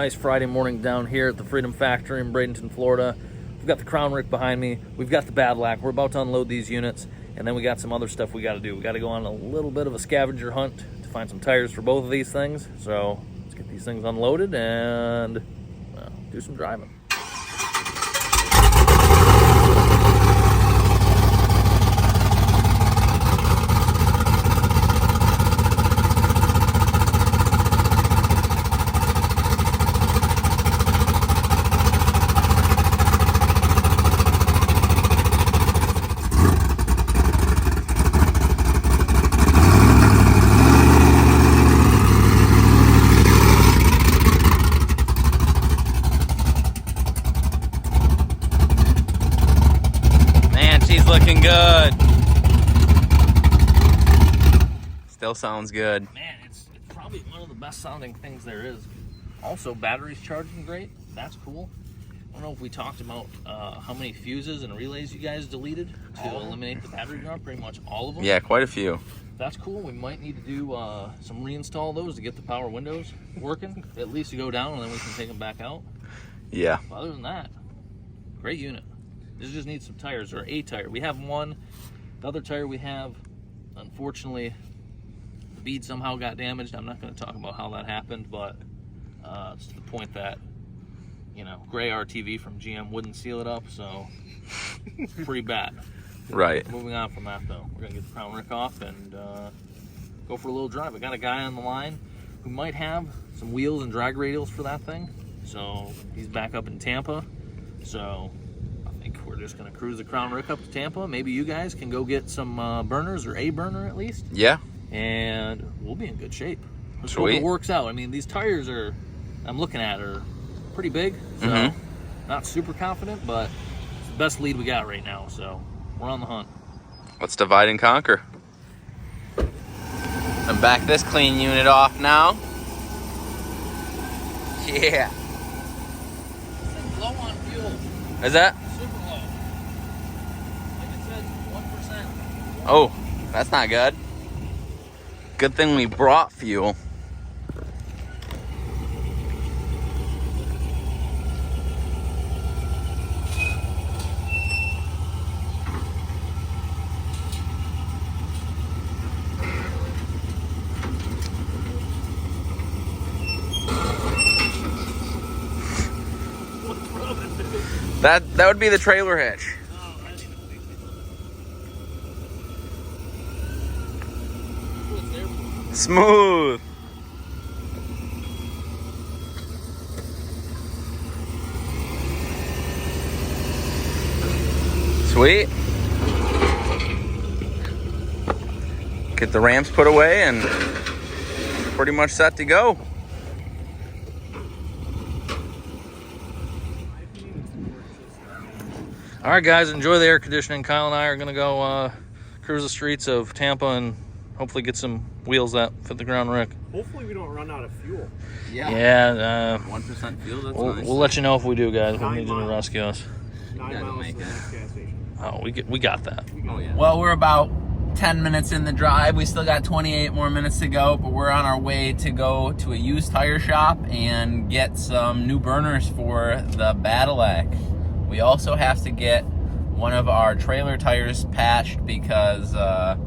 nice Friday morning down here at the Freedom Factory in Bradenton, Florida. We've got the Crown Rick behind me. We've got the Badillac. We're about to unload these units, and then we got some other stuff we got to do. We got to go on a little bit of a scavenger hunt to find some tires for both of these things. So let's get these things unloaded and do some driving. Looking good. Still sounds good. Man, it's probably one of the best sounding things there is. Also, battery's charging great. That's cool. I don't know if we talked about how many fuses and relays you guys deleted to eliminate the battery draw. Pretty much all of them. Yeah, quite a few. That's cool. We might need to do some reinstall those to get the power windows working. At least to go down, and then we can take them back out. Yeah. But other than that, great unit. This just needs some tires, or a tire. We have one. The other tire we have, unfortunately, the bead somehow got damaged. I'm not going to talk about how that happened, but it's to the point that, you know, gray RTV from GM wouldn't seal it up, so it's pretty bad. Right. Moving on from that, though, we're going to get the Crown Rick off and go for a little drive. I got a guy on the line who might have some wheels and drag radials for that thing, so he's back up in Tampa, so I think we're just going to cruise the Crown Rick up to Tampa. Maybe you guys can go get some burners, or a burner at least. Yeah. And we'll be in good shape. Let's Sweet. hope it works out. I mean, these tires I'm looking at are pretty big, so not super confident, but it's the best lead we got right now, so we're on the hunt. Let's divide and conquer. And back this clean unit off now. Yeah. It's low on fuel. Is that? Super low. Like it says, 1%. Oh, that's not good. Good thing we brought fuel. That would be the trailer hitch. Oh, I didn't even think that. Smooth. Sweet. Get the ramps put away and pretty much set to go. All right, guys, enjoy the air conditioning. Kyle and I are going to go cruise the streets of Tampa and hopefully get some wheels that fit the Crown Rick. Hopefully we don't run out of fuel. Yeah. 1% fuel, that's We'll, nice. we'll let you know if we do, guys. We'll 9 need you to miles. rescue us. 9 gotta miles make to the it. next gas station. Oh, we got that. Oh, yeah. Well, we're about 10 minutes in the drive. We still got 28 more minutes to go, but we're on our way to go to a used tire shop and get some new burners for the Badillac. We also have to get one of our trailer tires patched because a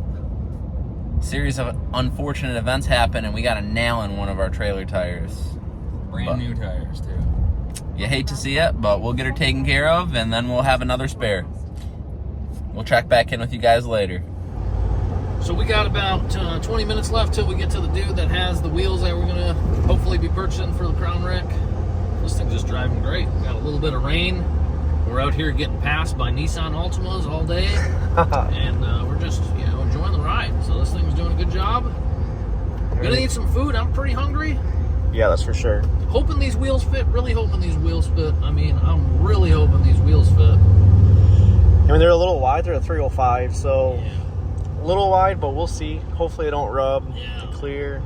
series of unfortunate events happened and we got a nail in one of our trailer tires. Brand new tires, too. You hate to see it, but we'll get her taken care of and then we'll have another spare. We'll check back in with you guys later. So we got about 20 minutes left till we get to the dude that has the wheels that we're going to hopefully be purchasing for the Crown Rick. This thing's just driving great. Got a little bit of rain. We're out here getting passed by Nissan Altimas all day, and we're just, you know, enjoying the ride. So this thing's doing a good job. Gonna need some food. I'm pretty hungry. Yeah, that's for sure. Hoping these wheels fit. Really hoping these wheels fit. I mean, I'm really hoping these wheels fit. I mean, they're a little wide. They're a 305, so a little wide, but we'll see. Hopefully they don't rub. Yeah. It's clear.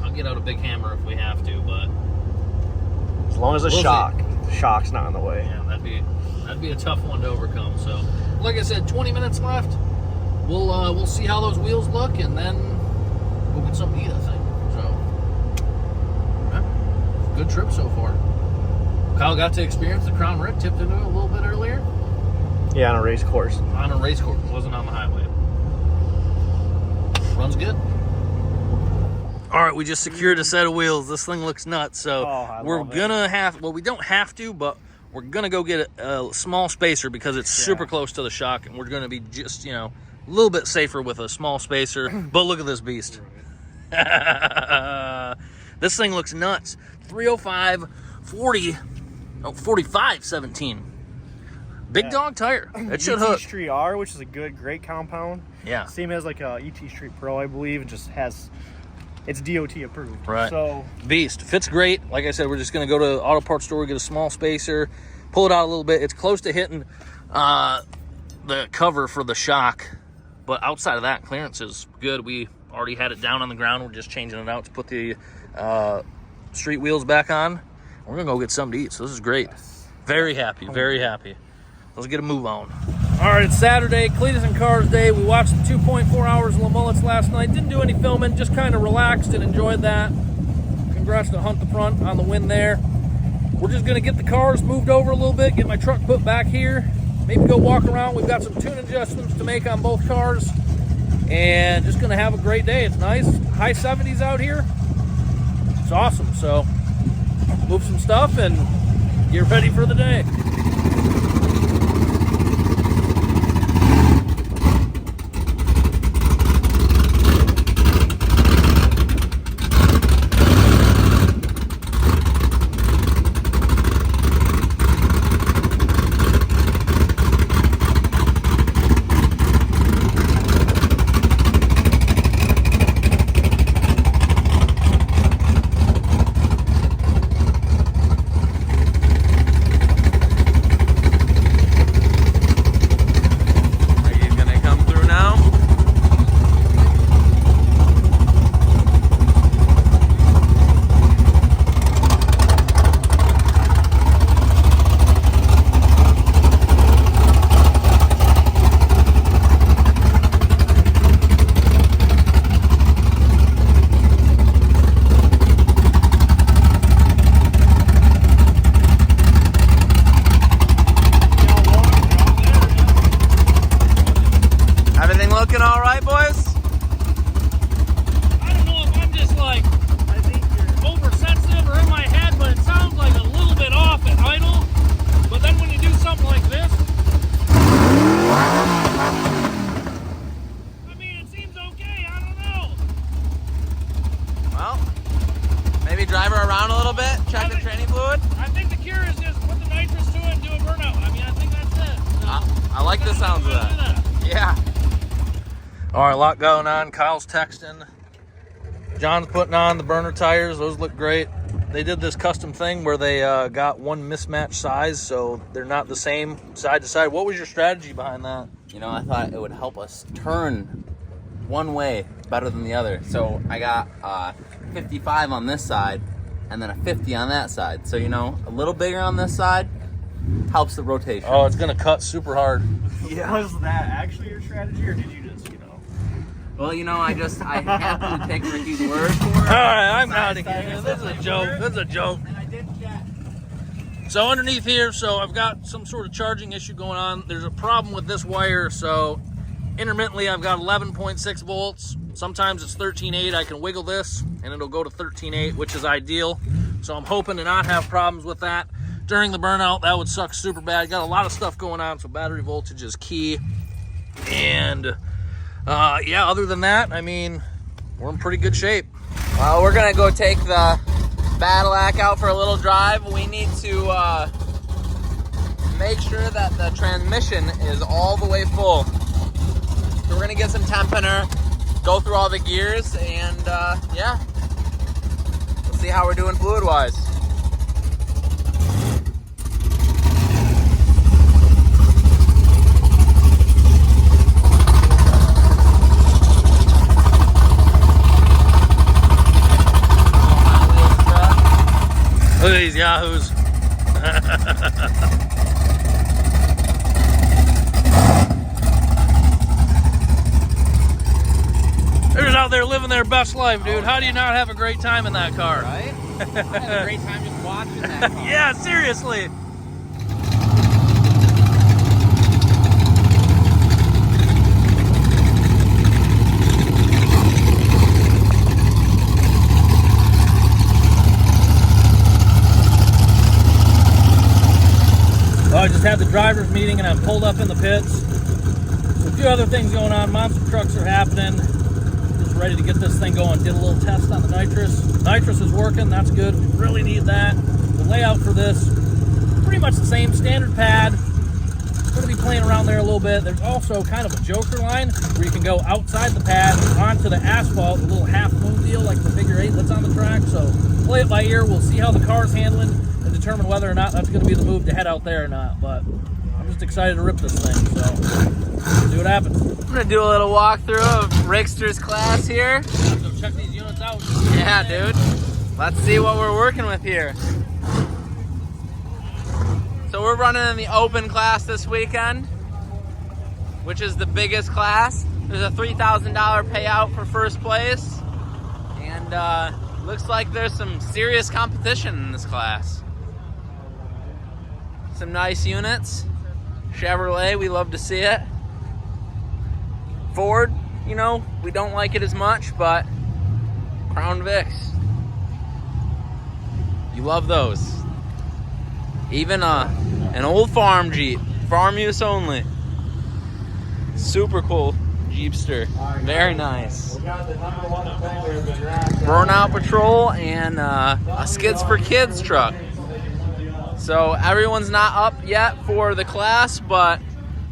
I'll get out a big hammer if we have to, but As long as the We'll see. shock's not in the way. yeah, that'd be a tough one to overcome. So, like I said, 20 minutes left. We'll see how those wheels look, and then we'll get something to eat, I think. So, yeah, good trip so far. Kyle got to experience the Crown Rick, tipped into it a little bit earlier. Yeah, on a race course. On a race course, wasn't on the highway. Runs good. All right, we just secured a set of wheels. This thing looks nuts. So we're gonna have, well, we don't have to, but we're gonna go get a small spacer because it's super close to the shock, and we're gonna be just, you know, a little bit safer with a small spacer. But look at this beast. This thing looks nuts. 305 40, oh, 45 17. Big dog tire. It should hook. Street R, which is a great compound. Yeah. Same as like a ET Street Pro, I believe. It just has, it's DOT approved. Right. So beast. Fits great. Like I said, we're just going to go to the auto parts store, get a small spacer, pull it out a little bit. It's close to hitting the cover for the shock, but outside of that, clearance is good. We already had it down on the ground. We're just changing it out to put the street wheels back on. We're going to go get something to eat, so this is great. Very happy, very happy. Let's get a move on. All right, it's Saturday, Cleetus and Cars Day. We watched the 2.4 hours of Le Mullets last night. Didn't do any filming, just kind of relaxed and enjoyed that. Congrats to Hunt the Front on the win there. We're just gonna get the cars moved over a little bit, get my truck put back here, maybe go walk around. We've got some tune adjustments to make on both cars, and just gonna have a great day. It's nice, high 70s out here. It's awesome, so move some stuff and get ready for the day. Drive her around a little bit, check the training fluid. I think the cure is just put the nitrous to it and do a burnout. I mean, I think that's it. So, I like the sounds of that. Yeah. All right, a lot going on. Kyle's texting. John's putting on the burner tires. Those look great. They did this custom thing where they got one mismatched size, so they're not the same side to side. What was your strategy behind that? You know, I thought it would help us turn one way better than the other. So I got 55 on this side and then a 50 on that side. So, you know, a little bigger on this side helps the rotation. Oh, it's going to cut super hard. Yeah. Was that actually your strategy, or did you just, you know? Well, you know, I happened to take Ricky's word for it. All right, I'm out of here. This is a joke. This is a joke. And I did check. So underneath here, so I've got some sort of charging issue going on. There's a problem with this wire, so intermittently I've got 11.6 volts. Sometimes it's 13.8. I can wiggle this and it'll go to 13.8, which is ideal. So I'm hoping to not have problems with that during the burnout. That would suck super bad. Got a lot of stuff going on, so battery voltage is key. And yeah, other than that, I mean, we're in pretty good shape. Well, we're gonna go take the Badillac out for a little drive. We need to make sure that the transmission is all the way full. So we're gonna get some temp in her, go through all the gears, and yeah, we'll see how we're doing fluid-wise. Look at these yahoos. They're just out there living their best life, dude. How do you not have a great time in that car? Right? I had a great time just walking watching that car. Yeah, seriously. Well, I just had the driver's meeting and I'm pulled up in the pits. A few other things going on. Monster trucks are happening. Just ready to get this thing going. Did a little test on the nitrous. Nitrous is working. That's good. We really need that. The layout for this, pretty much the same standard pad. Going to be playing around there a little bit. There's also kind of a joker line where you can go outside the pad onto the asphalt, a little half moon deal like the figure 8 that's on the track. So play it by ear. We'll see how the car's handling and determine whether or not that's going to be the move to head out there or not. But I'm just excited to rip this thing. So see what happens. I'm gonna do a little walkthrough of Rickster's class here. So check these units out. Yeah, dude. Let's see what we're working with here. So we're running in the open class this weekend, which is the biggest class. There's a $3,000 payout for first place. And looks like there's some serious competition in this class. Some nice units. Chevrolet, we love to see it. Ford, you know, we don't like it as much, but Crown Vics. You love those. Even an old farm Jeep, farm use only. Super cool Jeepster, very nice. Burnout Patrol and a Skids for Kids truck. So everyone's not up yet for the class, but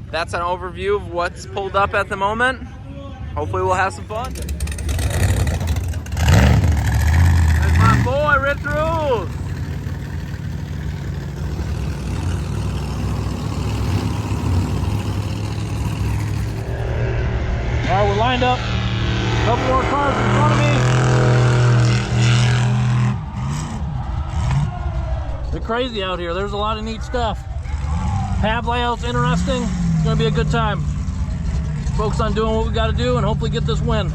that's an overview of what's pulled up at the moment. Hopefully we'll have some fun. There's my boy, Rrutv. All right, we're lined up. A couple more cars in front of me. They're crazy out here. There's a lot of neat stuff. Pad layout's interesting. It's gonna be a good time. Focus on doing what we gotta do and hopefully get this win.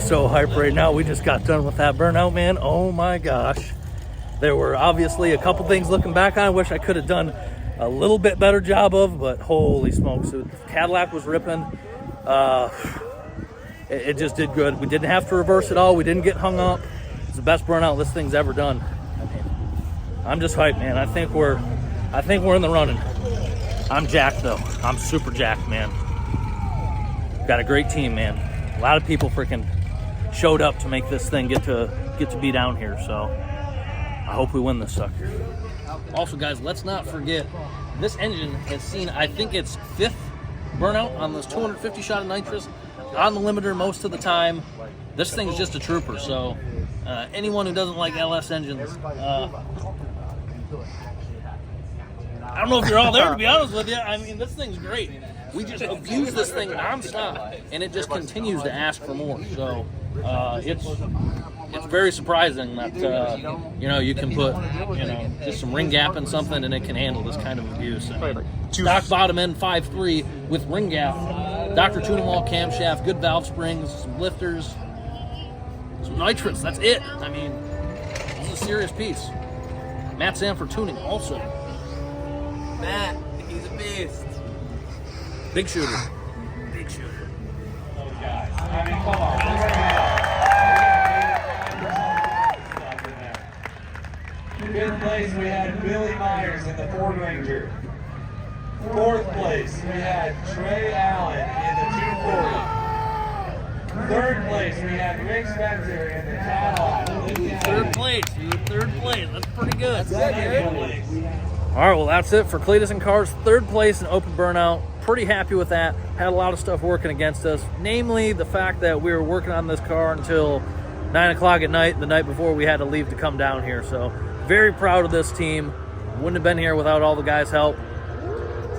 I'm so hyped right now. We just got done with that burnout, man. Oh my gosh. There were obviously a couple things looking back on I wish I could have done a little bit better job of, but holy smokes, CADILLAC was ripping. It just did good. We didn't have to reverse it all. We didn't get hung up. It's the best burnout this thing's ever done. I mean, I'm just hyped, man. I think we're in the running. I'm jacked though. I'm super jacked, man. Got a great team, man. A lot of people freaking showed up to make this thing get to be down here. So I hope we win this sucker. Also, guys, let's not forget this engine has seen, I think it's 5th burnout on this 250 shot of nitrous on the limiter most of the time. This thing's just a trooper. So anyone who doesn't like LS engines, I don't know if you're all there, to be honest with you. I mean, this thing's great. We just abuse this thing nonstop, and it just continues to ask for more. So it's very surprising that you can put just some ring gap in something and it can handle this kind of abuse. I mean, stock bottom end 5.3 with ring gap, Dr. Tuning Wall camshaft, good valve springs, some lifters, some nitrous. That's it. I mean, this is a serious piece. Matt Sanford Tuning also. Matt, he's a beast. Big shooter. Big shooter. I mean, come on. Fifth place, we had Billy Myers in the Ford Ranger. Fourth place, we had Trey Allen in the 240. Third place, we had Rick Spencer in the Cadillac. Third place, dude. Third place. That's pretty good. Second place. All right, well, that's it for Cleetus and Cars. Third place in open burnout. Pretty happy with that. Had a lot of stuff working against us, namely the fact that we were working on this car until 9 o'clock at night, the night before we had to leave to come down here. So very proud of this team. Wouldn't have been here without all the guys' help.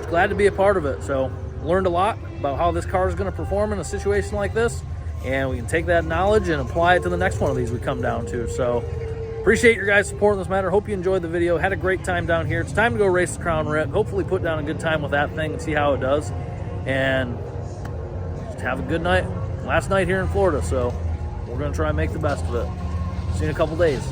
Glad to be a part of it. So learned a lot about how this car is going to perform in a situation like this, and we can take that knowledge and apply it to the next one of these we come down to. So appreciate your guys' support in this matter. Hope you enjoyed the video. Had a great time down here. It's time to go race the Crown Rick. Hopefully put down a good time with that thing and see how it does. And just have a good night. Last night here in Florida, so we're going to try and make the best of it. See you in a couple days.